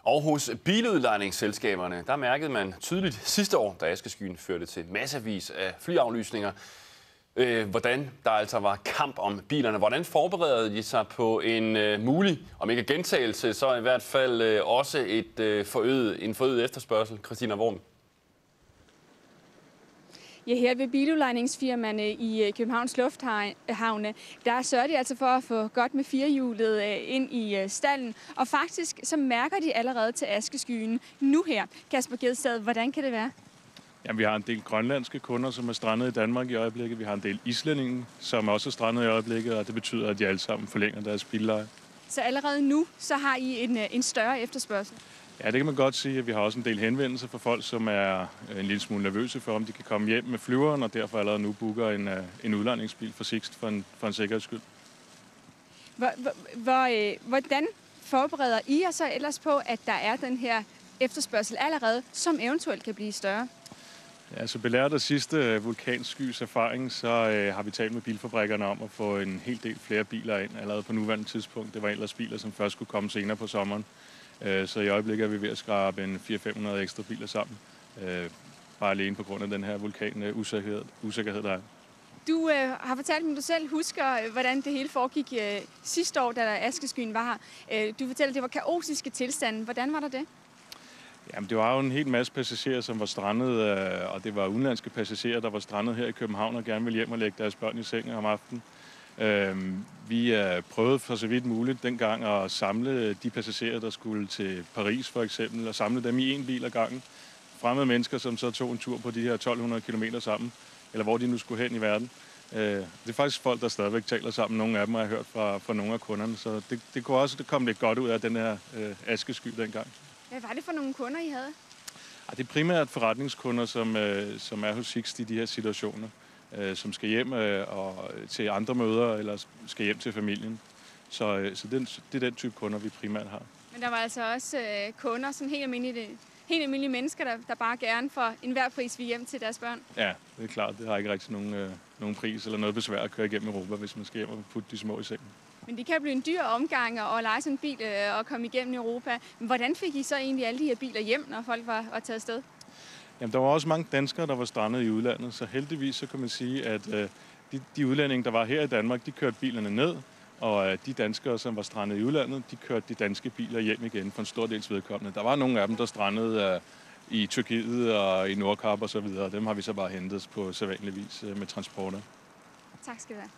Og hos biludlejningsselskaberne, der mærkede man tydeligt sidste år, da askeskyen førte til massevis af flyaflysninger, hvordan der altså var kamp om bilerne. Hvordan forbereder de sig på en mulig, om ikke gentagelse, så i hvert fald også en forøget efterspørgsel? Christina Worm. Ja, her ved biludlejningsfirmaerne i Københavns Lufthavne, der sørger de altså for at få godt med firehjulet ind i stallen. Og faktisk så mærker de allerede til askeskyen nu her. Kasper Gedstad, hvordan kan det være? Jamen, vi har en del grønlandske kunder, som er strandet i Danmark i øjeblikket. Vi har en del islændinge, som også er strandet i øjeblikket, og det betyder, at de alle sammen forlænger deres billeje. Så allerede nu, så har I en større efterspørgsel? Ja, det kan man godt sige. Vi har også en del henvendelser fra folk, som er en lille smule nervøse for, om de kan komme hjem med flyveren, og derfor allerede nu booker en udlejningsbil for Sixt for en sikkerheds skyld. Hvordan forbereder I jer så ellers på, at der er den her efterspørgsel allerede, som eventuelt kan blive større? Ja, så belært af sidste vulkanskys erfaring, så har vi talt med bilfabrikkerne om at få en hel del flere biler ind allerede på nuværende tidspunkt. Det var ellers biler, som først skulle komme senere på sommeren. Så i øjeblikket er vi ved at skrabe en 400-500 ekstra biler sammen. Bare alene på grund af den her vulkanusikkerhed, der er. Du har fortalt mig, at du selv husker, hvordan det hele foregik sidste år, da askeskyen var her. Du fortæller, at det var kaotiske tilstande. Hvordan var der det? Jamen, det var jo en hel masse passagerer, som var strandet, og det var udenlandske passagerer, der var strandet her i København og gerne ville hjem og lægge deres børn i seng om aftenen. Vi prøvede for så vidt muligt dengang at samle de passagerer, der skulle til Paris for eksempel, og samle dem i en bil ad gangen. Fremmede mennesker, som så tog en tur på de her 1200 kilometer sammen, eller hvor de nu skulle hen i verden. Det er faktisk folk, der stadigvæk taler sammen. Nogle af dem har jeg hørt fra nogle af kunderne, så det kunne også komme lidt godt ud af den her askesky dengang. Hvad var det for nogle kunder, I havde? Det er primært forretningskunder, som er hos Sixt i de her situationer, som skal hjem og til andre møder, eller skal hjem til familien. Så det er den type kunder, vi primært har. Men der var altså også kunder, sådan helt almindelige mennesker, der bare gerne for enhver pris vil hjem til deres børn? Ja, det er klart. Det har ikke rigtig nogen pris eller noget besvær at køre igennem Europa, hvis man skal hjem og putte de små i sengen. Men det kan blive en dyr omgang at leje sådan en bil og komme igennem Europa. Men hvordan fik I så egentlig alle de her biler hjem, når folk var taget afsted? Jamen, der var også mange danskere, der var strandet i udlandet, så heldigvis så kan man sige, at de udlændinge, der var her i Danmark, de kørte bilerne ned, og de danskere, som var strandet i udlandet, de kørte de danske biler hjem igen for en stor dels vedkommende. Der var nogle af dem, der strandede i Tyrkiet og i Nordkap og så videre. Dem har vi så bare hentet på sædvanlig vis med transporter. Tak skal du have.